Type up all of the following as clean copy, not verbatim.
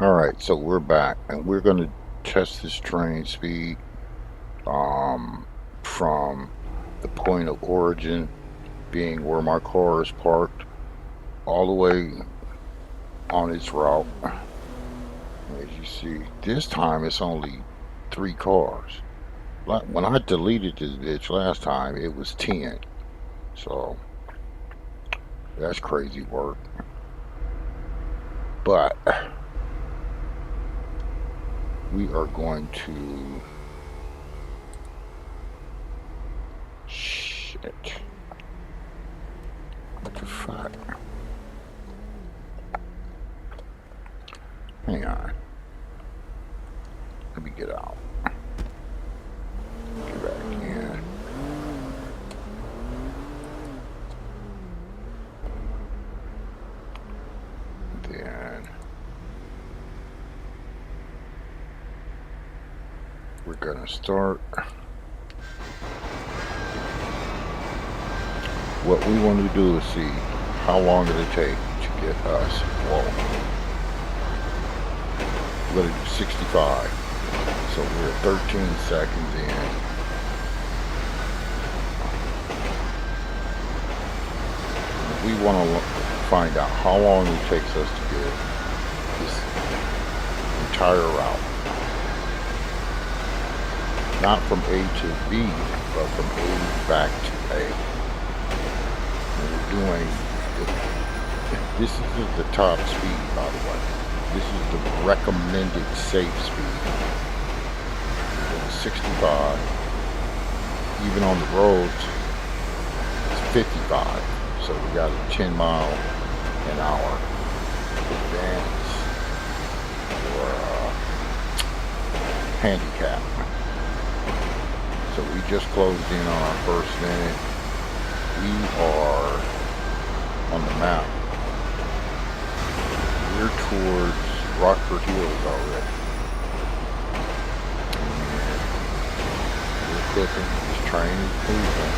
Alright, so we're back and we're going to test this train speed um, from the point of origin being where my car is parked all the way on its route. As you see, this time it's only 3 cars. When I deleted this bitch last time, it was 10. So that's crazy work. But we are going to... Shit. What the fuck? Hang on. Let me get out. Get back in. Then we're gonna start. What we want to do is see how long it'll take to get us. Whoa. We're gonna do 65. So we're 13 seconds in. We want to find out how long it takes us to get this entire route. Not from A to B, but from A back to A. And we're doing, this is the top speed, by the way. This is the recommended safe speed. 65. Even on the roads, it's 55. So we got a 10 mile an hour advance for handicap. So we just closed in on our first minute. We are on the map. We're towards Rockford Hills already. And we're clicking. This train is moving.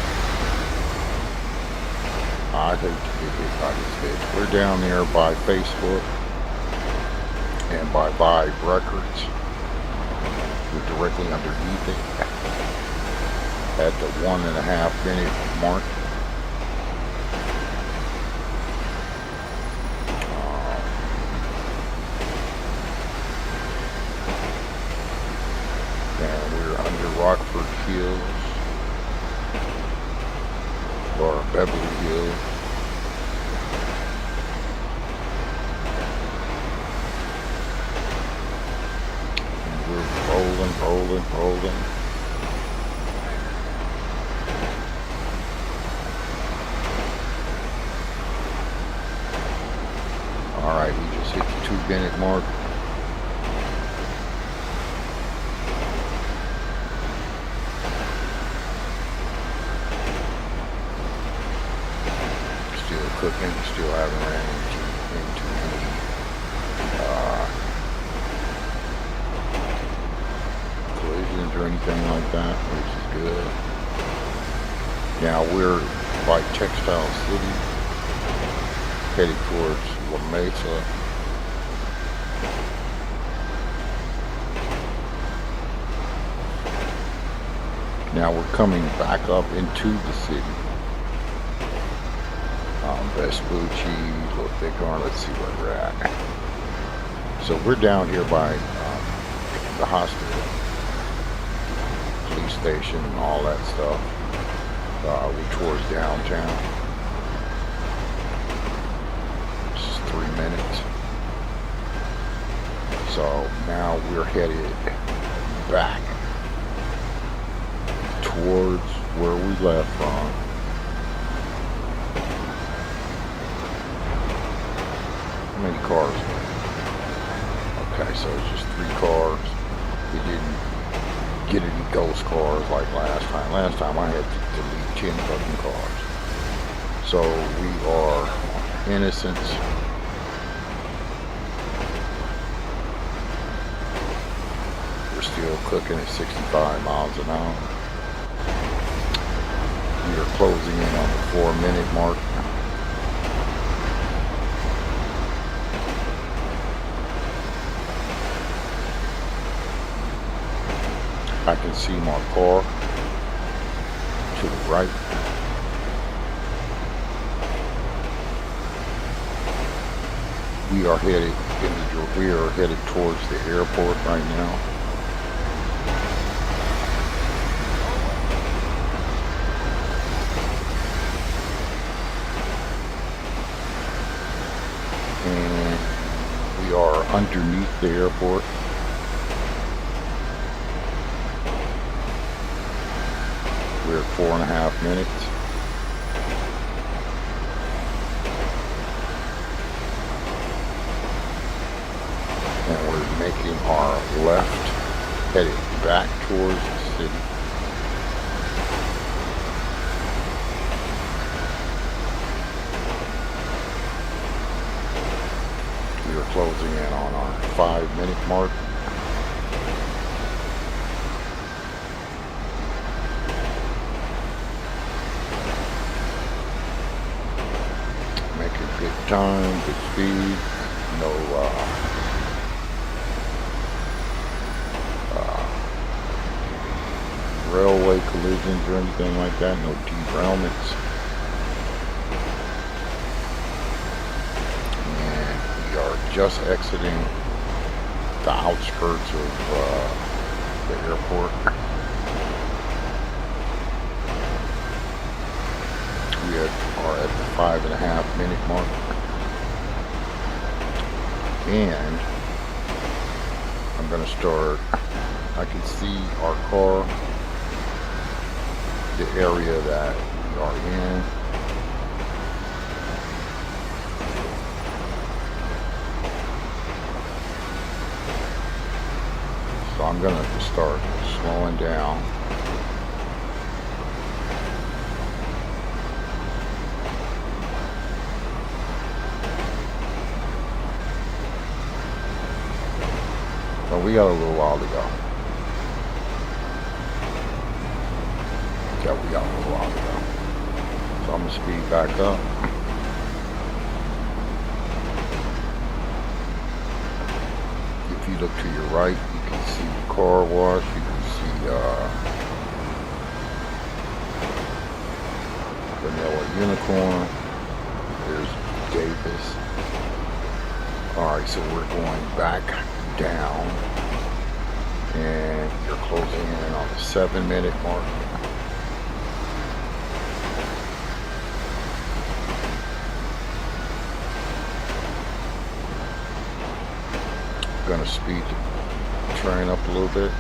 I hate to get hit by this bitch. We're down there by Facebook and by Vibe Records. We're directly underneath it at the 1.5 minute mark. And we're under Rockford Hills. Or Beverly Hills. And we're rolling. Alright, we just hit the 2 minute mark. Cooking, still haven't ran into any collisions or anything like that, which is good. Now we're by Textile City, heading towards La Mesa. Now we're coming back up into the city. Vespucci, Little Bighorn, let's see where we're at. So we're down here by the hospital, police station, and all that stuff. We're towards downtown. Just 3 minutes. So now we're headed back towards where we left from. How many cars? Okay, so it's just 3 cars. We didn't get any ghost cars like last time. Last time I had to delete 10 fucking cars. So we are innocents. We're still cooking at 65 miles an hour. We are closing in on the 4 minute mark. I can see my car to the right. We are headed towards the airport right now. And we are underneath the airport. We're at 4.5 minutes. And we're making our left, headed back towards the city. We are closing in on our 5-minute mark. Making good time, good speed, no railway collisions or anything like that, no derailments. And we are just exiting the outskirts of the airport. We are at the 5.5-minute mark. And I'm going to start, I can see our car, the area that we are in. So I'm going to start slowing down. So we got a little while to go. We got a little while to go. So I'm going to speed back up. If you look to your right, you can see the car wash. You can see Vanilla Unicorn. There's Davis. Alright, so we're going back down. And you're closing in on the 7-minute mark. Going to speed the train up a little bit.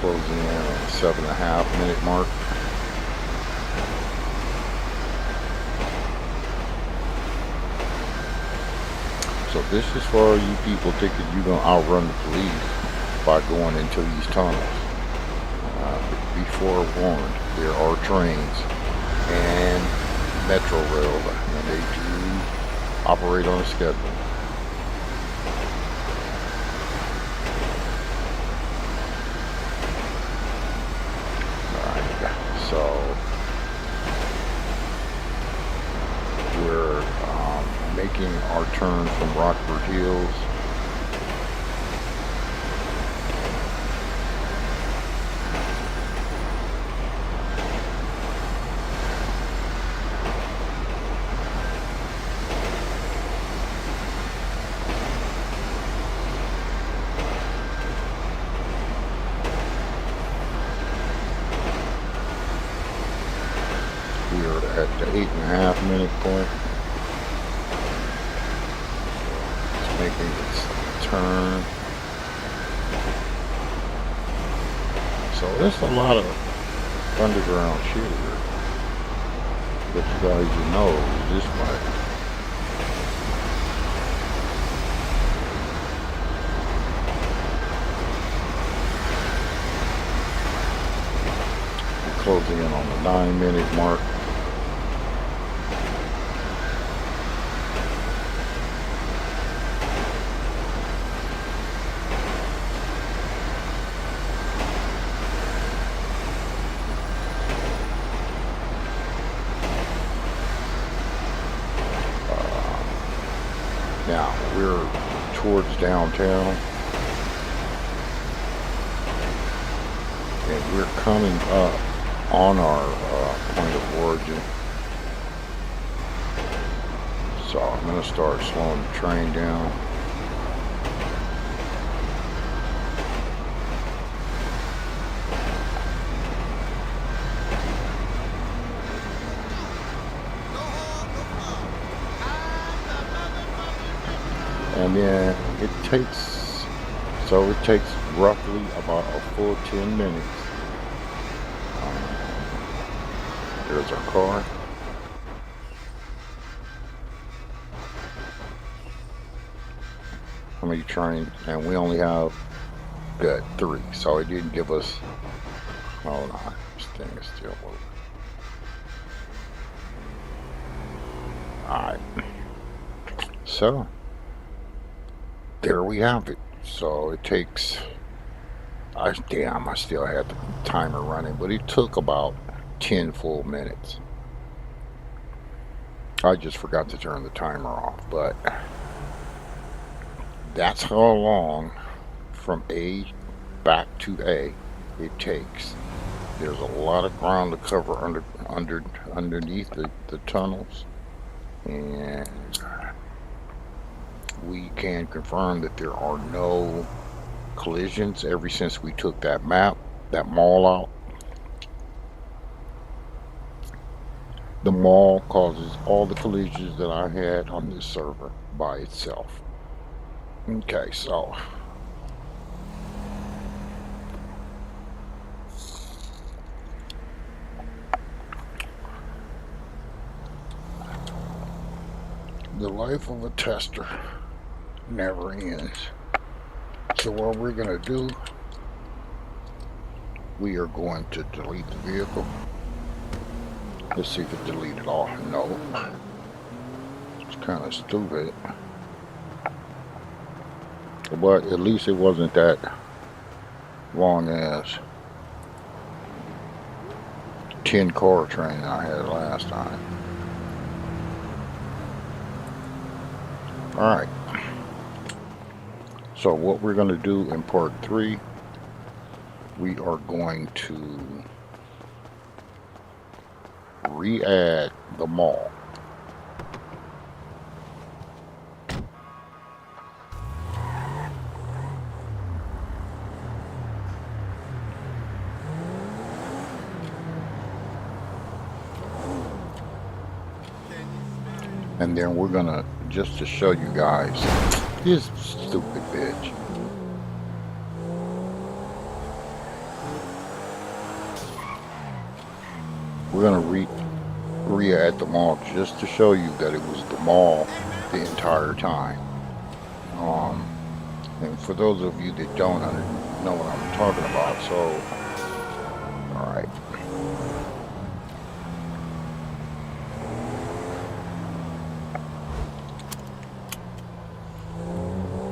Closing in on the 7.5-minute mark. So this is for you people thinking you're going to outrun the police by going into these tunnels. Be forewarned, there are trains and metro rail, and they do operate on a schedule. So we're making our turn from Rockford Hills. We are at the 8.5-minute point. It's making its turn. So there's a lot of underground shit here. But you guys should know this way. Closing in on the 9-minute mark. towards downtown, and we're coming up on our point of origin. So I'm going to start slowing the train down. And then it takes roughly about a full 10 minutes. There's our car. How many trains? And we only have good 3, so it didn't give us. Hold on, this thing is still moving. Alright, so there we have it. So it takes, I still had the timer running, but it took about 10 full minutes. I just forgot to turn the timer off, but that's how long from A back to A it takes. There's a lot of ground to cover underneath the tunnels, and we can confirm that there are no collisions ever since we took that mall out. The mall causes all the collisions that I had on this server by itself. Okay, so the life of a tester never ends. So what we're going to do, we are going to delete the vehicle. Let's see if it deleted all. No. It's kind of stupid. But at least it wasn't that long as 10 car train I had last time. Alright. So what we're going to do in part 3, we are going to re-add the mall. And then we're gonna, just to show you guys, this stupid bitch. We're gonna re-add the mall just to show you that it was the mall the entire time. And for those of you that don't know what I'm talking about, so, alright.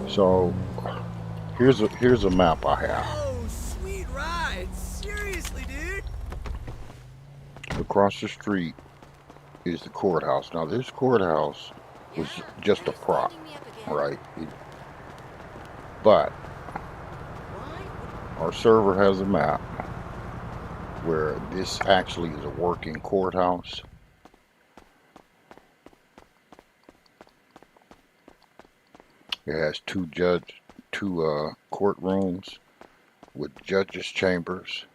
So here's a map I have. Oh, sweet ride. Seriously, dude. Across the street is the courthouse. Now this courthouse was just a prop, right? But our server has a map where this actually is a working courthouse. It has two courtrooms with judges' chambers.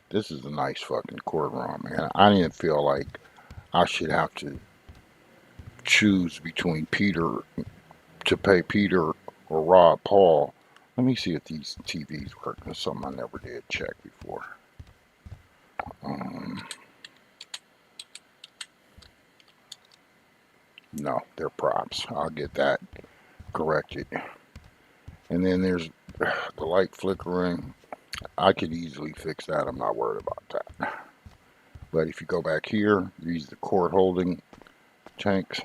This is a nice fucking courtroom, man. I didn't feel like I should have to choose between to pay Peter or Rob Paul. Let me see if these TVs work. That's something I never did check before. No, they're props. I'll get that corrected. And then there's the light flickering. I could easily fix that. I'm not worried about that. But if you go back here, these are the court holding tanks.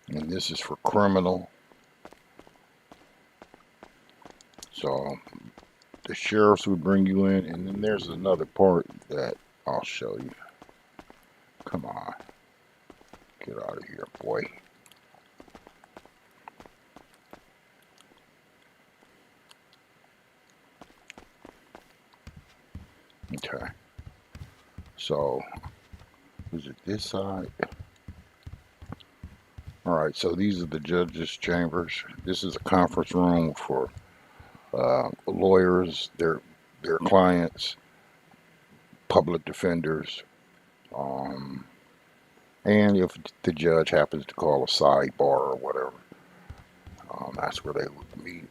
And this is for criminal. So the sheriffs would bring you in, and then there's another part that I'll show you. Come on. Get out of here, boy. Okay. So, is it this side? Alright, so these are the judges' chambers. This is a conference room for lawyers, their clients, public defenders, um, and if the judge happens to call a sidebar or whatever, that's where they would meet.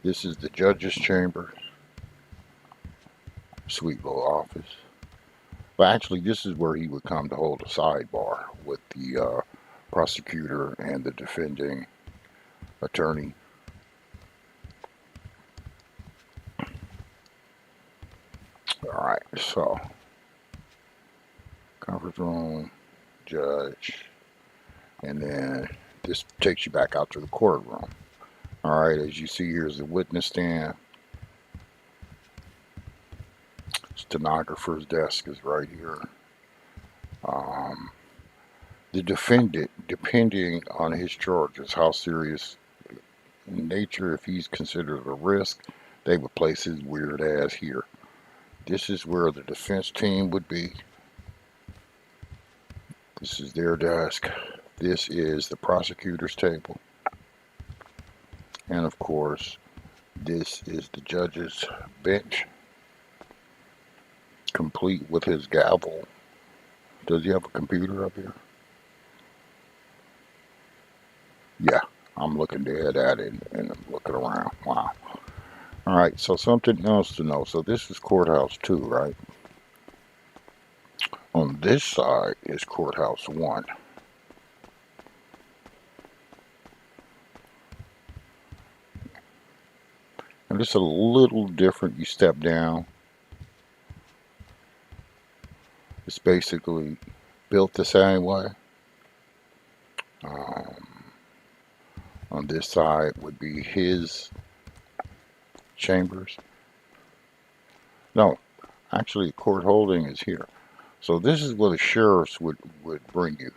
This is the judge's chamber. Sweet little office. But actually, this is where he would come to hold a sidebar with the prosecutor and the defending attorney. All right, so conference room, judge, and then this takes you back out to the courtroom. All right, as you see, here's the witness stand. Stenographer's desk is right here. The defendant, depending on his charges, how serious in nature, if he's considered a risk, they would place his weird ass here. This is where the defense team would be. This is their desk. This is the prosecutor's table. And of course, this is the judge's bench, complete with his gavel. Does he have a computer up here? Yeah, I'm looking dead at it and I'm looking around. Wow. All right, so something else to know. So this is courthouse 2, right? On this side is courthouse 1. And it's a little different. You step down. It's basically built the same way. On this side would be his chambers. No, actually, court holding is here. So this is where the sheriffs would bring you.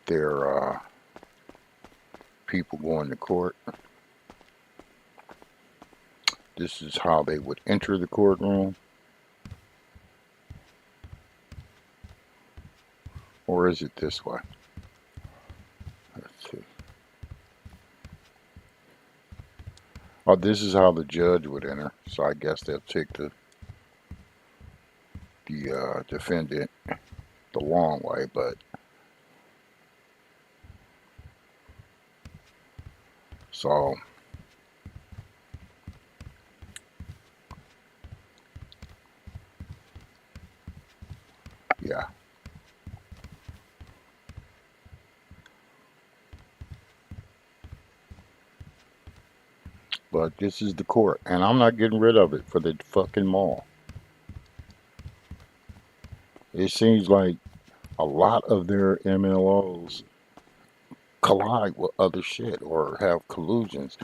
Their people going to court. This is how they would enter the courtroom. Or is it this way? Let's see. Oh, this is how the judge would enter. So I guess they'll take the defendant the long way, but so yeah. But this is the court, and I'm not getting rid of it for the fucking mall. It seems like a lot of their MLOs collide with other shit or have collusions.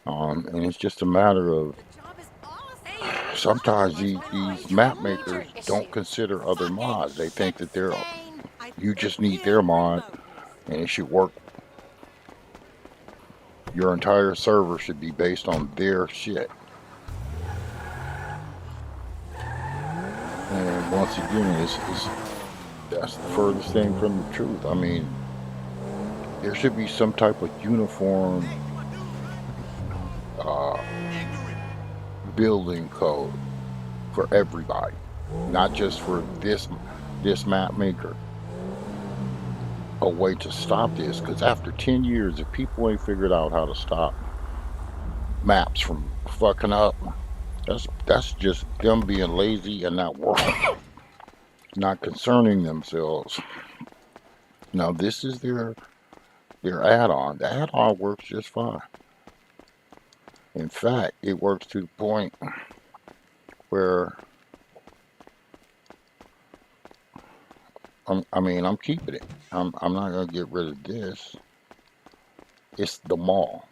And it's just a matter of sometimes these map makers don't consider other mods. They think that you just need their mod and it should work. Your entire server should be based on their shit. And once again, that's the furthest thing from the truth. I mean, there should be some type of uniform building code for everybody, not just for this map maker. A way to stop this, because after 10 years, if people ain't figured out how to stop maps from fucking up, that's just them being lazy and not working, not concerning themselves. Now this is their add-on. The add-on works just fine. In fact, it works to the point where I'm keeping it. I'm not gonna get rid of this. It's the mall.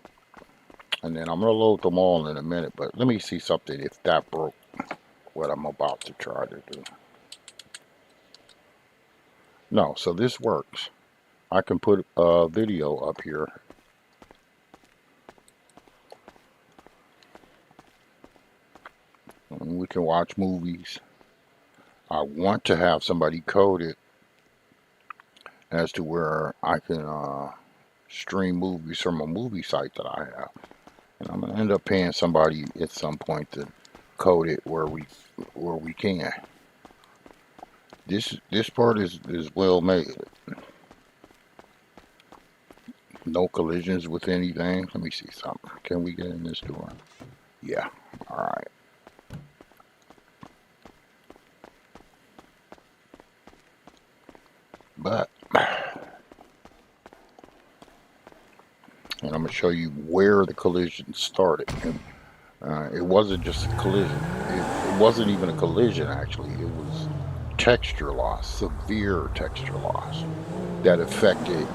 And then I'm gonna load them all in a minute, but let me see something if that broke what I'm about to try to do. No, so this works. I can put a video up here. And we can watch movies. I want to have somebody code it as to where I can stream movies from a movie site that I have. And I'm gonna end up paying somebody at some point to code it where we can. This part is well made. No collisions with anything. Let me see something. Can we get in this door? Yeah. All right. But, and I'm gonna show you where the collision started. And it wasn't just a collision. It wasn't even a collision actually. It was texture loss, severe texture loss that affected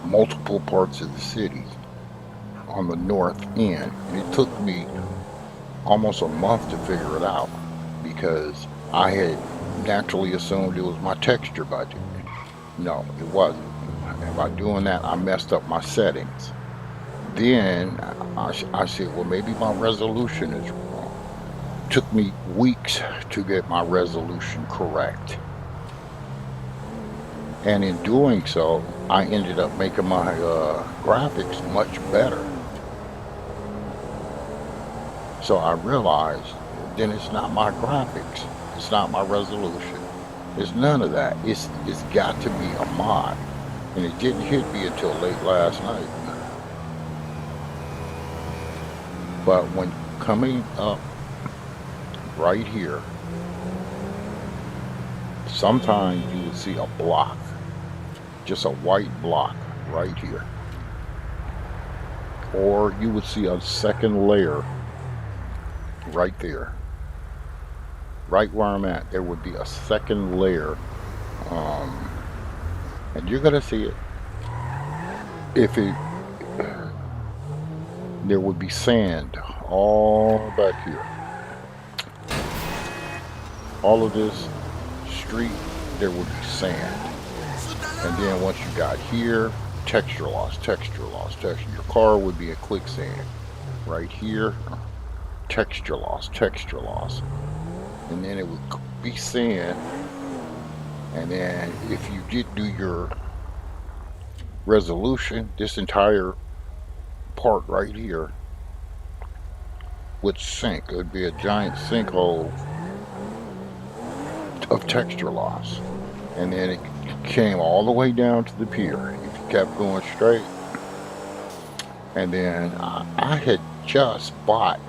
multiple parts of the city on the north end. And it took me almost a month to figure it out because I had naturally assumed it was my texture budget. No, it wasn't. And by doing that, I messed up my settings. Then I said, well, maybe my resolution is wrong. Took me weeks to get my resolution correct. And in doing so, I ended up making my graphics much better. So I realized then it's not my graphics. It's not my resolution. It's none of that. It's got to be a mod. And it didn't hit me until late last night. But when coming up right here, sometimes you will see a block, just a white block right here. Or you would see a second layer right there. Right where I'm at, there would be a second layer. And you're going to see it. There would be sand all back here. All of this street, there would be sand. And then once you got here, texture loss. Your car would be a quicksand. Right here, texture loss. And then it would be sand. And then if you did do your resolution, this entire part right here would sink. It would be a giant sinkhole of texture loss. And then it came all the way down to the pier. If you kept going straight. And then I had just bought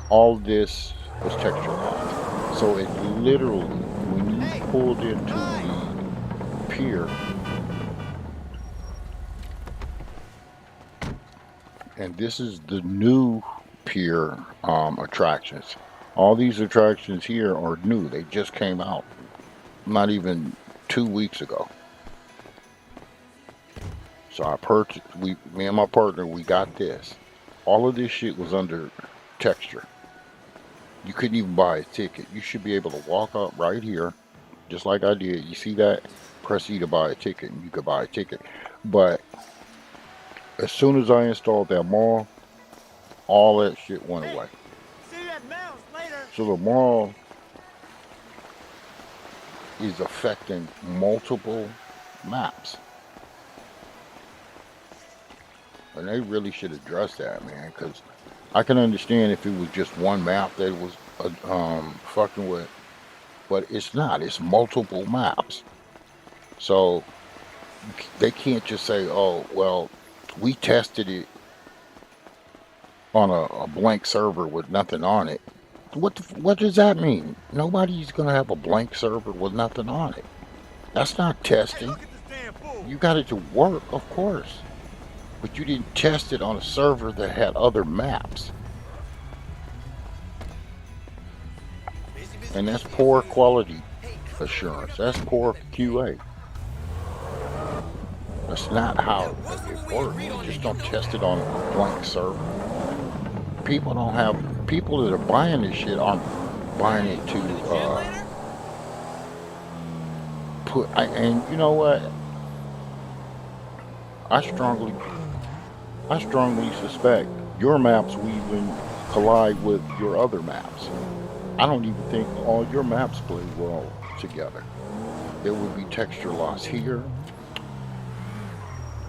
all this was texture loss. So it literally, when you pulled into the pier, and this is the new pier attractions. All these attractions here are new. They just came out not even 2 weeks ago. So I purchased, me and my partner, we got this. All of this shit was under texture. You couldn't even buy a ticket. You should be able to walk up right here, just like I did. You see that? Press E to buy a ticket, and you could buy a ticket. But as soon as I installed that mall, all that shit went away. See you at Mel's later. So the mall is affecting multiple maps. And they really should address that, man, because I can understand if it was just one map that it was fucking with, but it's not. It's multiple maps. So they can't just say, oh, well, we tested it on a blank server with nothing on it. What does that mean? Nobody's going to have a blank server with nothing on it. That's not testing. Look at this damn fool. You got it to work, of course. But you didn't test it on a server that had other maps. And that's poor quality assurance. That's poor QA. That's not how it works. You just don't test it on a blank server. People that are buying this shit aren't buying it to and you know what? I strongly, I strongly suspect your maps will even collide with your other maps. I don't even think all your maps play well together. There would be texture loss here.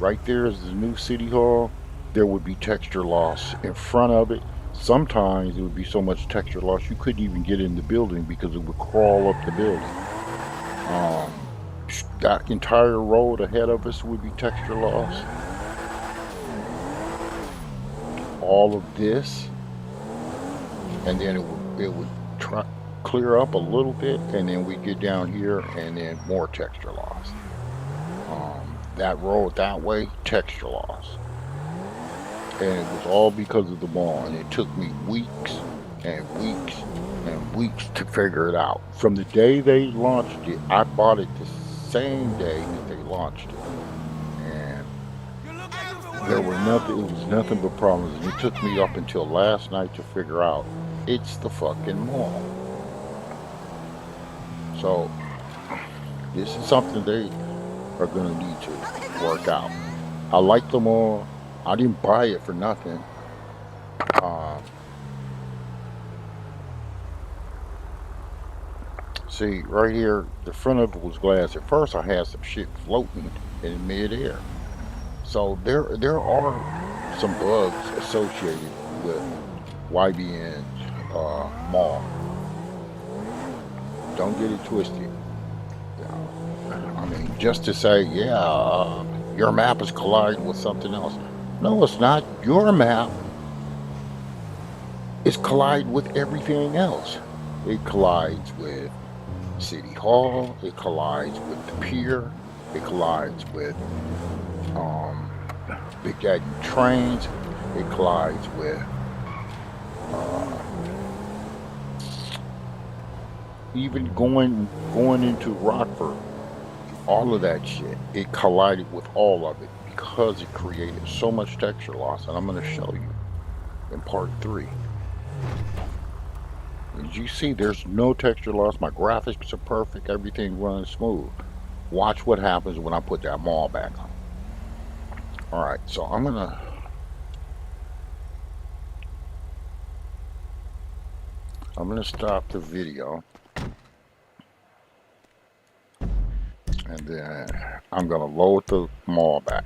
Right there is the new city hall. There would be texture loss in front of it. Sometimes it would be so much texture loss you couldn't even get in the building because it would crawl up the building. Um, that entire road ahead of us would be texture loss. All of this, and then it would try, clear up a little bit, and then we get down here, and then more texture loss. That road that way, texture loss. And it was all because of the mall, and it took me weeks and weeks and weeks to figure it out. From the day they launched it, I bought it the same day that they launched it, and You're looking for there work were now? nothing. It was nothing but problems, and it took me up until last night to figure out it's the fucking mall. So this is something they are gonna need to work out. I like the mall. I didn't buy it for nothing. Um, See, right here, the front of it was glass. At first, I had some shit floating in midair. So there are some bugs associated with YBN's mall. Don't get it twisted. I mean, just to say, yeah, your map is colliding with something else. No, it's not. Your map is colliding with everything else. It collides with City Hall. It collides with the pier. It collides with um, Big Daddy Trains. It collides with uh, even going into Rockford. All of that shit. It collided with all of it because it created so much texture loss. And I'm going to show you in part 3. As you see, there's no texture loss. My graphics are perfect. Everything runs smooth. Watch what happens when I put that mall back on. All right, so I'm gonna stop the video, and then I'm gonna load the mall back.